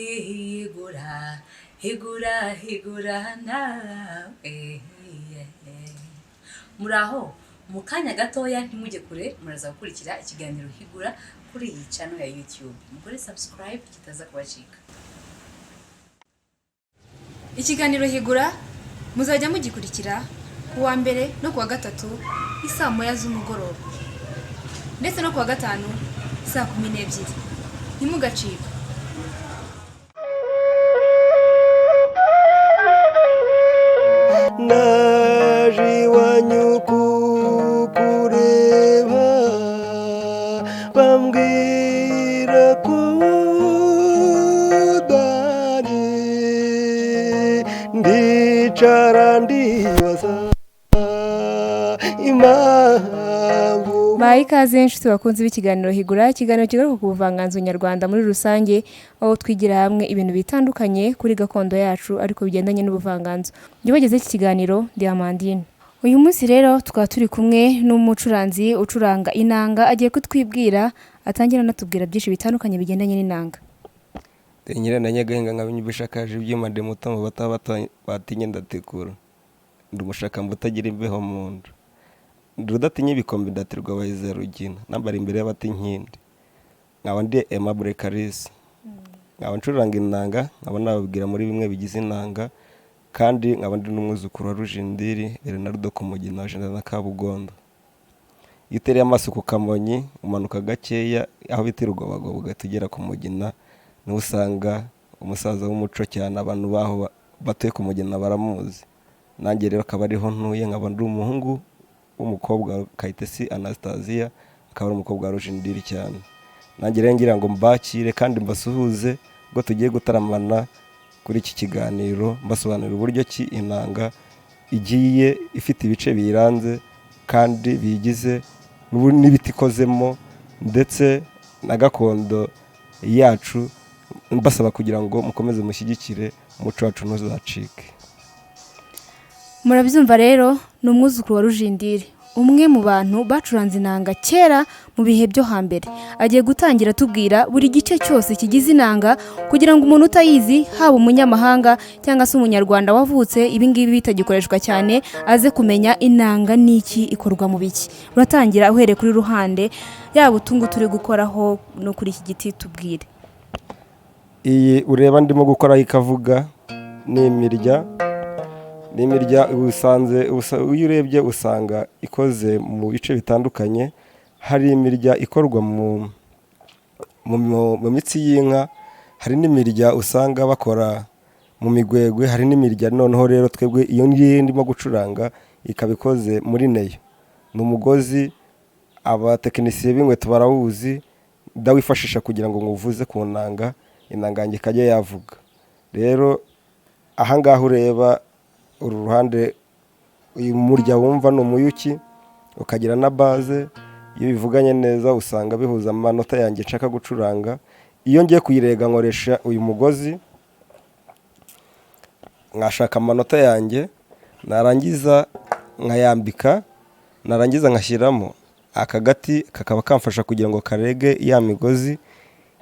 Higura, higura, higura nawe. Muraho, mu kanya gatoya ntimujye kure, muraza gukurikira ikiganiro Higura kuri iyi channel ya YouTube. Mukore subscribe kitaza kubacika. Ikiganiro Higura muzajya mugikurikira ku wa mbere no ku wa gatatu isaa moya z'umugoroba, ndetse no ku wa gatanu saa 12. Ntimugacike. naje iwanyu kukureba bambwira ko udahari ndicara ndibaza impamvu. Bayi ikaze inshuti bakunze b'ikiganiro Higura, ikiganiro kigaruka ku buvanganzo nyarwanda muri rusange, aho twigira hamwe ibintu bitandukanye kuri gakondo yacu ariko bigendanye n'ubuvanganzo. Bageze iki kiganiro ndi Amandine. Uyu munsi rero tukaba turi kumwe n'umucuranzi ucuranga inanga, agiye kutwibwira atangira natubwira byinshi bitandukanye bigendanye n'inanga. Nyira na nyagahinga nk'abinyubishakaje ibyuma de muto mu batinye ndatekura ndi umushaka mbutagira imbeho mu nda rudatinye ibikombe ndatirwa abahize rugina nambara imbere y'abatinkindi nkaba ndi Aimable Kalisa nkaba ncuranga inanga, nkaba nababwira muri bimwe bigize inanga, kandi nkaba ndi n'umwuzukuru wa Rujindiri Bernardo ku Mugina wa Jenda na Kabugondo. Iyo utereye amaso ku Kamonyi umanuka gakeya aho bita Rugobagobo ugahita ugera ku Mugina, niho usanga umusaza w'umuco cyane, abantu baho batuye ku Mugina baramuzi. Nanjye rero akaba ariho ntuye, nkaba ndi umuhungu w'umukobwa Kayitesi Anastasia, akaba ari umukobwa wa Rujindiri cyane. Nanjye rero ngira ngo mbakire kandi mbasuhuze ubwo tugiye gutaramana kuri iki kiganiro, mbasobanurira uburyo ki inanga igiye ifite ibice biyiranze kandi bigize n'ibiti ikozemo ndetse na gakondo yacu, mbasaba kugira ngo mukomeze mushyigikire umuco wacu ntuzacike. Murabyumva rero, ni umwuzukuru wa Rujindiri, umwe mu bantu bacuranze inanga kera mu bihe byo hambere. Agiye gutangira tubwira buri gice cyose kigize inanga kugira ngo umuntu utayizi, haba umunyamahanga cyangwa se umunyarwanda wavutse ibingibi bitagikoreshwa cyane, aze kumenya inanga n'iki ikorwa mu biki. Uratangira uhereye kuri ruhande, yaba utungu turi gukoraho no kuri iki giti tubwire. Iyi ureba ndimo gukoraho ikavuga ni imirya. N'imirya usanze iyo urebye usanga ikoze mu bice bitandukanye. Hari imirya ikorwa mu mitsi y'inka, hari n'imirya usanga bakora mu migwegwe, hari n'imirya noneho rero twebwe iyo ngiye ndimo gucuranga ikaba ikoze muri neyo. Ni umugozi abatekinisiye b'inkweto barawuzi, ndawifashisha kugira ngo nguvuze ku nanga, inanga yanjye ikajya yavuga. Rero ahangaha ureba uru ruhande, uyu murya wumva ni umuyuki, ukagira na baze. Iyo bivuganye neza usanga bihuza amanota yanjye nshaka gucuranga. Iyo ngiye kuyirega nkoresha uyu mugozi, nkashaka amanota yanjye, narangiza nkayambika, narangiza nkashyiramo aka gati kakaba kamfasha kugira ngo karege ya migozi.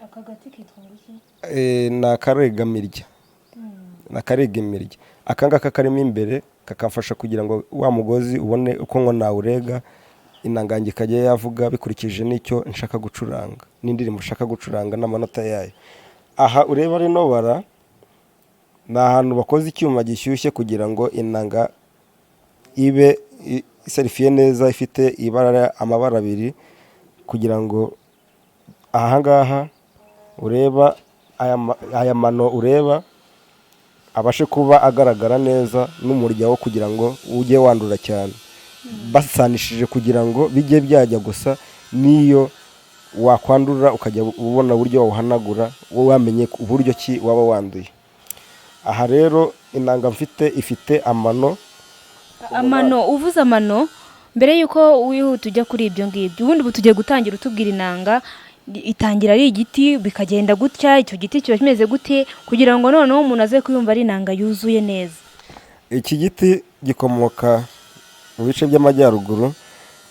Aka gati kitwa iki? Ni akarega mirya. Nakarega imirya. Akangaka karimo imbere kakamfasha kugira ngo wa mugozi ubone uko ngo nawurega, inanga yanjye ikajya yavuga bikurikije n'icyo nshaka gucuranga, n'indirimbo nshaka gucuranga n'amanota yayo. Aha ureba rino bara ni ahantu bakoze icyuma gishyushye kugira ngo inanga ibe iserifiye neza, ifite amabara abiri, kugira ngo ahangaha ureba aya mano ureba abashe kuba agaragara neza n'umurya wo kugira ngo ujye wandura cyane. Basanishije kugira ngo bijye byajya gusa niyo wakwandura ukajya ubona uburyo wawuhanagura, wowe wamenye uburyo ki waba wanduye. Aha rero inanga mfite ifite amano. Uvuze amano, mbere yuko wihuta ujya kuri ibyo ngibyo, ubundi tugiye gutangira utubwira inanga itangira ari igiti bikagenda gutya, icyo giti kiba kimeze gute kugira ngo noneho umuntu aze kuyumva ari inanga yuzuye neza. Iki giti gikomoka mu bice by'amajyaruguru,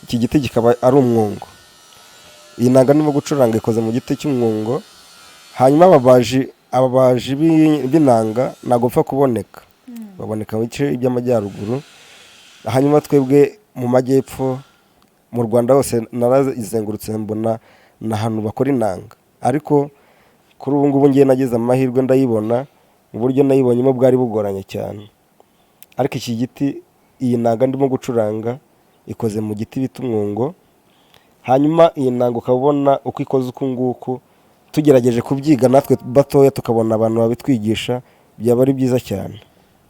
iki giti kikaba ari umwungo. Iyi nanga ndimo gucuranga ikoze mu giti cy'umwungo, hanyuma ababaji b'inanga ntabwo bapfa kuboneka, baboneka mu bice by'amajyaruguru. Hanyuma twebwe mu majyepfo mu Rwanda hose narazengurutse mbona n'ahantu bakora inanga, ariko kuri ubu ngubu ngiye nagize amahirwe ndayibona. Uburyo nayibonyemo bwari bugoranye cyane, ariko iki giti, iyi nanga ndimo gucuranga ikoze mu giti bita umwungo. Hanyuma iyi nanga ukabona uko ikoze uku nguku, tugerageje kubyiga natwe batoya tukabona abantu babitwigisha, byaba ari byiza cyane.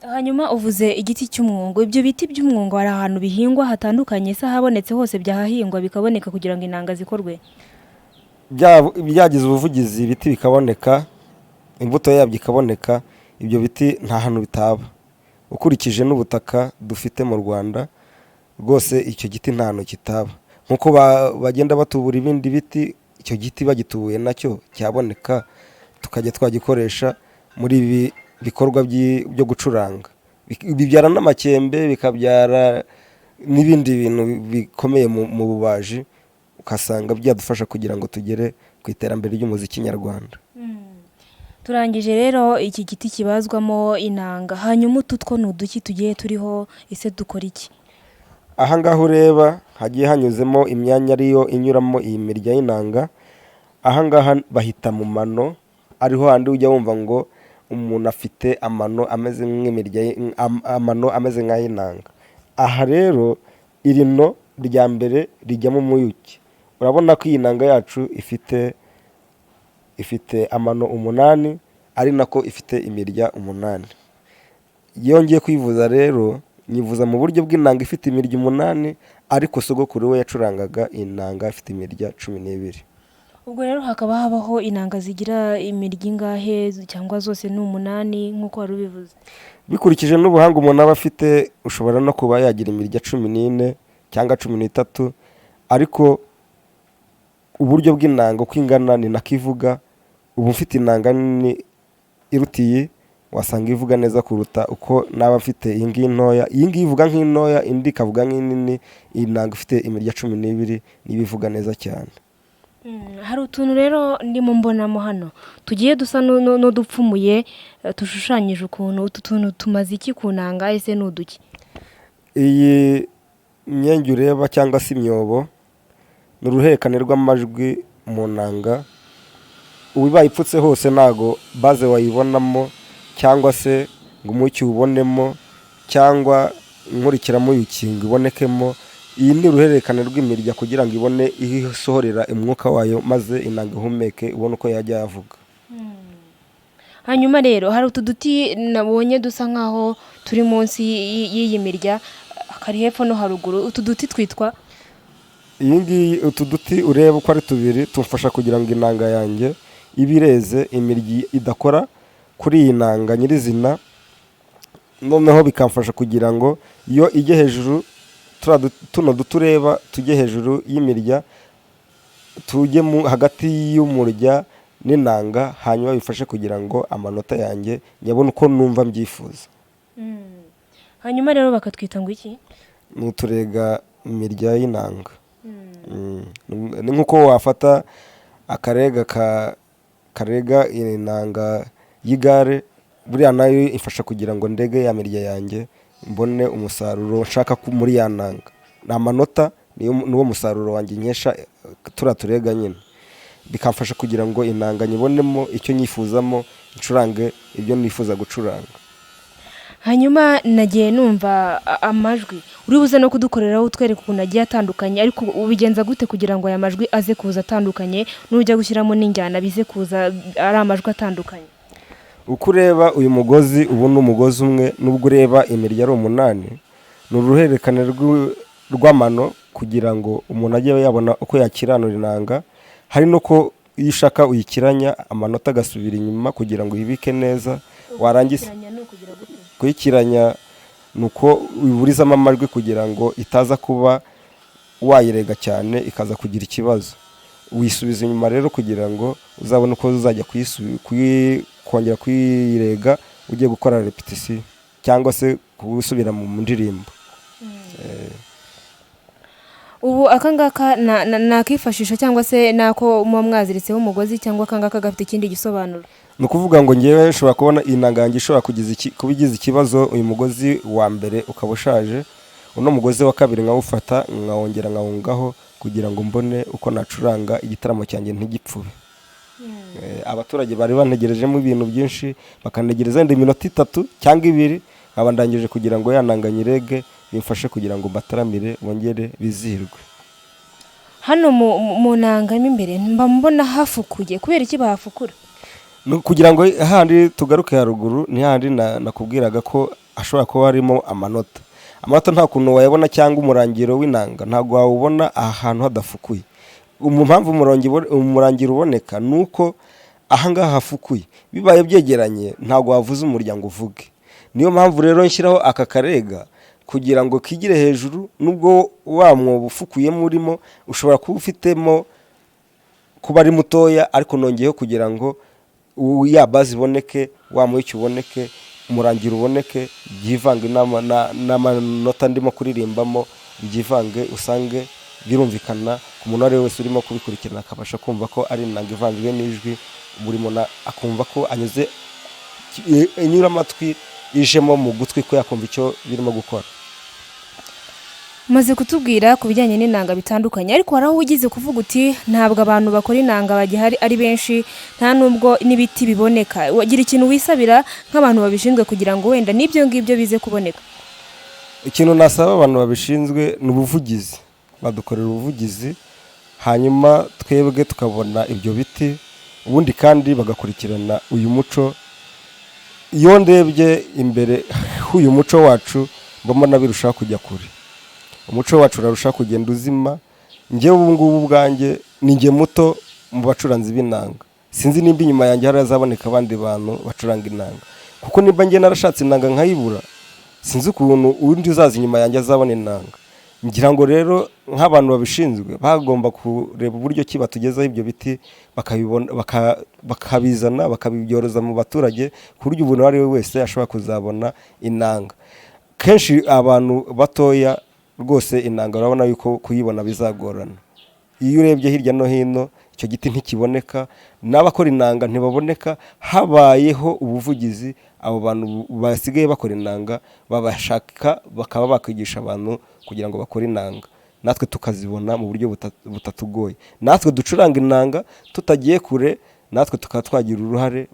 Hanyuma uvuze igiti cy'umwungo, ibyo biti by'umwungo hari ahantu bihingwa hatandukanye se habonetse hose byahahingwa bikaboneka kugira ngo inanga zikorwe? Byagize ubuvugizi ibiti bikaboneka, imbuto yabyo ikaboneka, ibyo biti nta hantu bitaba. Ukurikije n'ubutaka dufite mu Rwanda rwose icyo giti nta hantu kitaba. Nkuko bagenda batubura ibindi biti, icyo giti bagitubuye nacyo cyaboneka, tukajya twagikoresha muri ibi bikorwa byo gucuranga. Bibyara n'amakembe, bikabyara n'ibindi bintu bikomeye mu bubaji, ukasanga byadufasha kugira ngo tugere ku iterambere ry'umuziki nyarwanda. Turangije rero iki giti kibazwamo inanga, hanyuma utu two ni uduki tugiye turiho, ese dukora iki? Aha ngaha ureba hagiye hanyuzemo imyanya ariyo inyuramo iyi mirya y'inanga. Aha ngaha bahita mu mano, ariho handi ujya wumva ngo umuntu afite amano ameze nk'imirya, amano ameze nk'ay'inanga. Aha rero irino rya mbere rijyamo umuyuki. Urabona ko iyi nanga yacu ifite amano 8, ari nako ifite imirya 8. Iyo ngiye kwivuza rero nyivuza mu buryo bw'inanga ifite imirya 8, ariko sogokuru we yacurangaga inanga ifite imirya 12. Ubwo rero hakaba habaho inanga zigira imirya ingahe cyangwa zose ni 8 nk'uko wari ubivuze? Bikurikije n'ubuhanga umuntu aba afite, ushobora no kuba yagira imirya 14 cyangwa 13, ariko uburyo bw'inanga uko ingana ni nakivuga. Ubu mfite inanga nini irutiye, wasanga ivuga neza kuruta uko naba mfite iyi ngiyi ntoya. Iyi ngiyi ivuga nk'intoya, indi ikavuga nk'inini. Iyi nanga ifite imirya 12 niba ivuga neza cyane. Hari utuntu rero ndimo mbonamo hano tugiye dusa n'udupfumuye, tushushanyije ukuntu. Utu tuntu tumaze iki ku nanga, ese ni uduki? Iyi myenge ureba cyangwa se imyobo ni uruhererekane rw'amajwi mu nanga. Ubibaye ipfutse hose ntago baze wayibonamo, cyangwa se ngo umucyo ubonemo, cyangwa inkurikiramo y'ukingo ibonekemo. Iyi ni uruhererekane rw'imirya kugira ngo ibone isohorera umwuka wayo, maze inanga ihumeke ubone uko yajya yavuga. Hanyuma rero hari utu duti nabonye dusa nkaho turi munsi y'iyi mirya, kari hepfo no haruguru. Utu duti twitwa? Iyi ngiyi, utu duti ureba uko ari 2 tumfasha kugira ngo inanga yanjye ibireze, imirya idakora kuri iyi nanga nyirizina. Noneho bikamfasha kugira ngo iyo ijye hejuru, tuno dutureba tujye hejuru y'imirya, tujye hagati y'umurya n'inanga, hanyuma bifashe kugira ngo amanota yanjye nyabone uko numva mbyifuza. Hanyuma rero bakatwita ngo iki? Ni uturega imirya y'inanga. Ni nk'uko wafata akarega karega inanga y'igare, buriya nayo ifasha kugira ngo ndege ya mirya yanjye mbone umusaruro nshaka muri ya nanga. Ni amanota, niwo musaruro wanjye nkesha turega nyine. Bikamfasha kugira ngo inanga nyibonemo icyo nyifuzamo, ncurange ibyo nifuza gucuranga. Hanyuma nagiye numva amajwi uri buze no kudukoreraho utwereka ukuntu agiye atandukanye, ariko ubigenza gute kugira ngo aya majwi aze kuza atandukanye, n'ujya gushyiramo n'injyana bize kuza ari amajwi atandukanye? Uko ureba uyu mugozi, ubu ni umugozi umwe, nubwo ureba imirya ari 8, ni uruhererekane rw'amano kugira ngo umuntu ajye yabona uko yakiranura inanga. Hari nuko iyo ushaka uyikiranya amanota agasubira inyuma kugira ngo uyibike neza. Warangiza kuyikiranya nuko uburizamo amajwi kugira ngo itaza kuba wayirega cyane ikaza kugira ikibazo. Wisubiza inyuma rero kugira ngo uzabone uko uzajya kongera kuyirega ugiye gukora repetition cyangwa se gusubira mu ndirimbo. ubu akangaka nakifashisha cyangwa se nako muba mwaziritseho umugozi cyangwa akangaka gafite ikindi gisobanuro? ni ukuvuga ngo ngewe nshobora kubona inanga yanjye ishobora kuba igize ikibazo, uyu mugozi wa mbere ukaba ushaje, uno mugozi wa kabiri nkawufata nkawongera nkawungaho kugira ngo mbone uko nacuranga igitaramo cyanjye ntigipfube. Abaturage bari bantegerejemo ibintu byinshi, bakantegereza indi minota 3 cyangwa 2, nkaba ndangije kugira ngo yananga nyirege bimfashe kugira ngo mbataramire bongere bizihirwe. Hano mu nanga imbere mba mbona hafukuye, kubera iki bahafukura? Kugira ngo handi tugaruke haruguru, ni handi nakubwiraga ko ashobora kuba harimo amanota. Amanota nta kuntu wayabona cyangwa umurangiro w'inanga ntago wawubona ahantu hadafukuye. Mpamvu umurangiro uboneka nuko ahangaha hafukuye, bibaye byegeranye ntago wavuze umuryango uvuge. Niyo mpamvu rero nshyiraho aka karega kugira ngo kigire hejuru, nubwo wa mwobo ufukuye murimo ushobora kuba ufitemo kuba ari mutoya, ariko nongeyeho kugira ngo ya bazi iboneke, wa mucyo uboneke, umurangiro uboneke, byivange n'amanota ndimo kuririmbamo, byivange usange birumvikana ku muntu ari wese urimo kubikurikirana akabasha kumva ko ari inanga ivanzwe n'ijwi, buri muntu akumva ko anyuze inyura amatwi ijemo mu gutwi ko yakumva icyo birimo gukora. Maze kutubwira ku bijyanye n'inanga bitandukanye, ariko haraho ugize kuvuga uti ntabwo abantu bakora inanga bagihari ari benshi, nta nubwo n'ibiti biboneka. Wagira ikintu wisabira nk'abantu babishinzwe kugira ngo wenda n'ibyo ngibyo bize kuboneka? Ikintu nasaba abantu babishinzwe ni ubuvugizi, badukorera ubuvugizi, hanyuma twebwe tukabona ibyo biti, ubundi kandi bagakurikirana uyu muco. Iyo ndebye imbere uyu muco wacu mbona birushaho kujya kure, umuco wacu urarushaho kugenda uzima. Njyewe ubu ngubu bwanjye ni njye muto mu bacuranzi b'inanga, sinzi nimba inyuma yanjye harazaboneka abandi bantu bacuranga inanga, kuko nimba njye narashatse inanga nkayibura, sinzi ukuntu undi uzaza inyuma yanjye azabona inanga. Ngira ngo rero nk'abantu babishinzwe bagomba kureba uburyo ki batugezaho ibyo biti, bakabizana bakabibyoroza mu baturage, ku buryo umuntu ari we wese ashobora kuzabona inanga. Kenshi abantu batoya rwose inanga urabona yuko kuyibona bizagorana. Iyo urebye hirya no hino icyo giti ntikiboneka, n'abakora inanga ntibaboneka. Habayeho ubuvugizi, abo bantu basigaye bakora inanga babashaka bakaba bakwigisha abantu kugira ngo bakore inanga, natwe tukazibona mu buryo butatugoye. Natwe ducuranga inanga tutagiye kure, natwe tukaba twagira uruhare,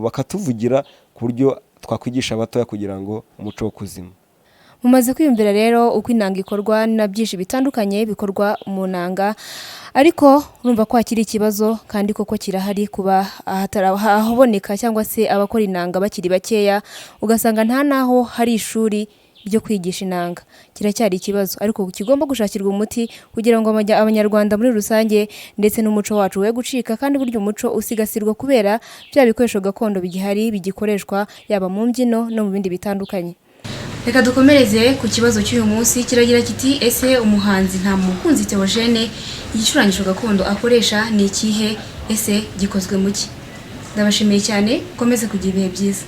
bakatuvugira ku buryo twakwigisha abatoya kugira ngo umuco wo kuzima. Mumaze kwiyumvira rero uko inanga ikorwa na byinshi bitandukanye bikorwa mu nanga, ariko urumva ko hakiri ikibazo kandi koko kirahari kuba ahaboneka cyangwa se abakora inanga bakiri bakeya, ugasanga nta naho hari ishuri ryo kwigisha inanga. Kiracyari ikibazo ariko kigomba gushakirwa umuti kugira ngo abanyarwanda muri rusange ndetse n'umuco wacu we gucika, kandi buryo umuco usigasirwa kubera bya bikoresho gakondo bigihari bigikoreshwa yaba mu mbyino no mu bindi bitandukanye. Reka dukomereze ku kibazo cy'uyu munsi, kiragira kiti ese umuhanzi nta mukunzi Theogene igicurangisho gakondo akoresha ni ikihe, ese gikozwe mu ki? Ndabashimiye cyane, komeze kugira ibihe byiza.